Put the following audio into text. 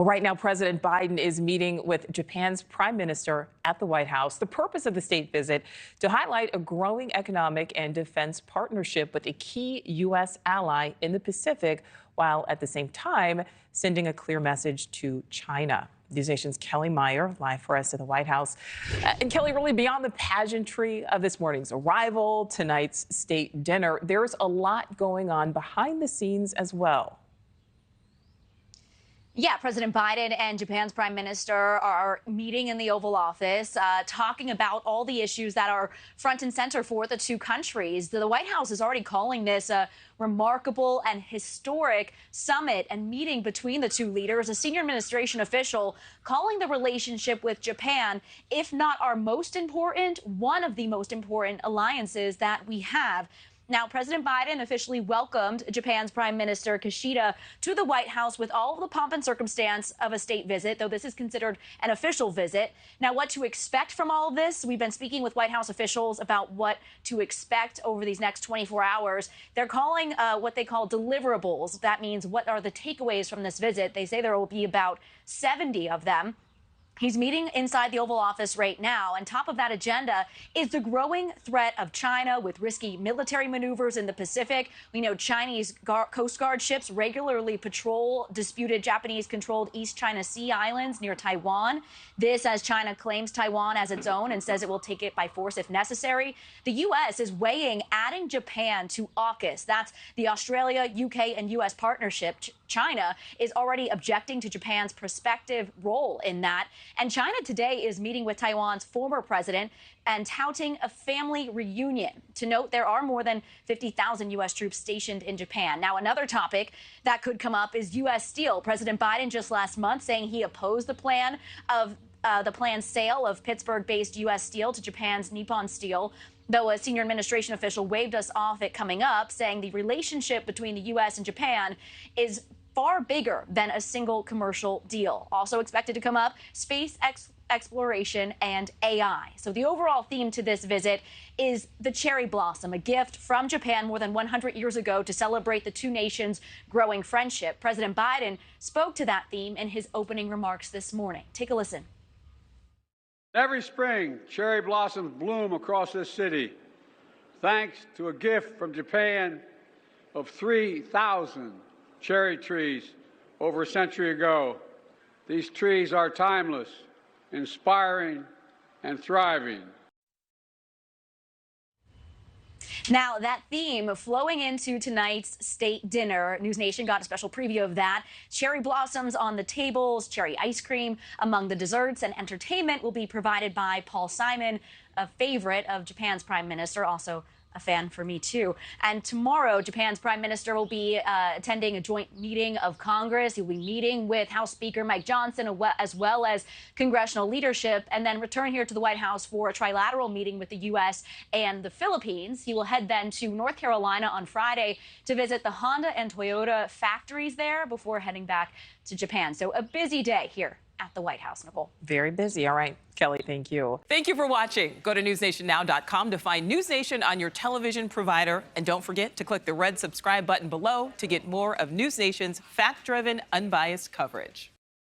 Well, right now, President Biden is meeting with Japan's Prime Minister at the White House. The purpose of the state visit to highlight a growing economic and defense partnership with a key U.S. ally in the Pacific, while at the same time sending a clear message to China. NewsNation's Kellie Meyer live for us at the White House. And Kellie, really beyond the pageantry of this morning's arrival, tonight's state dinner, there's a lot going on behind the scenes as well. Yeah, President Biden and Japan's Prime Minister are meeting in the Oval Office, talking about all the issues that are front and center for the two countries. The White House is already calling this a remarkable and historic summit and meeting between the two leaders. A senior administration official calling the relationship with Japan, if not our most important, one of the most important alliances that we have. Now, President Biden officially welcomed Japan's Prime Minister Kishida to the White House with all of the pomp and circumstance of a state visit, though this is considered an official visit. Now, what to expect from all of this? We've been speaking with White House officials about what to expect over these next 24 hours. They're calling what they call deliverables. That means what are the takeaways from this visit? They say there will be about 70 of them. He's meeting inside the Oval Office right now, and top of that agenda is the growing threat of China with risky military maneuvers in the Pacific. We know Chinese Coast Guard ships regularly patrol disputed Japanese-controlled East China Sea islands near Taiwan. This as China claims Taiwan as its own and says it will take it by force if necessary. The U.S. is weighing adding Japan to AUKUS. That's the Australia, UK, and U.S. partnership. China is already objecting to Japan's prospective role in that. And China today is meeting with Taiwan's former president and touting a family reunion. To note, there are more than 50,000 U.S. troops stationed in Japan. Now, another topic that could come up is U.S. steel. President Biden just last month saying he opposed the planned sale of Pittsburgh-based U.S. steel to Japan's Nippon Steel, though a senior administration official waved us off it coming up, saying the relationship between the U.S. and Japan is far bigger than a single commercial deal. Also expected to come up, space exploration and AI. So the overall theme to this visit is the cherry blossom, a gift from Japan more than 100 years ago to celebrate the two nations' growing friendship. President Biden spoke to that theme in his opening remarks this morning. Take a listen. Every spring, cherry blossoms bloom across this city, thanks to a gift from Japan of 3,000 cherry trees over a century ago. These trees are timeless, inspiring, and thriving. Now, that theme flowing into tonight's state dinner. NewsNation got a special preview of that. Cherry blossoms on the tables, cherry ice cream among the desserts, and entertainment will be provided by Paul Simon, a favorite of Japan's Prime Minister, also a fan for me, too. And tomorrow, Japan's Prime Minister will be attending a joint meeting of Congress. He'll be meeting with House Speaker Mike Johnson, as well as congressional leadership, and then return here to the White House for a trilateral meeting with the U.S. and the Philippines. He will head then to North Carolina on Friday to visit the Honda and Toyota factories there before heading back to Japan. So a busy day here at the White House, Nichole. Very busy. All right, Kellie, thank you. Thank you for watching. Go to newsnationnow.com to find NewsNation on your television provider. And don't forget to click the red subscribe button below to get more of NewsNation's fact-driven, unbiased coverage.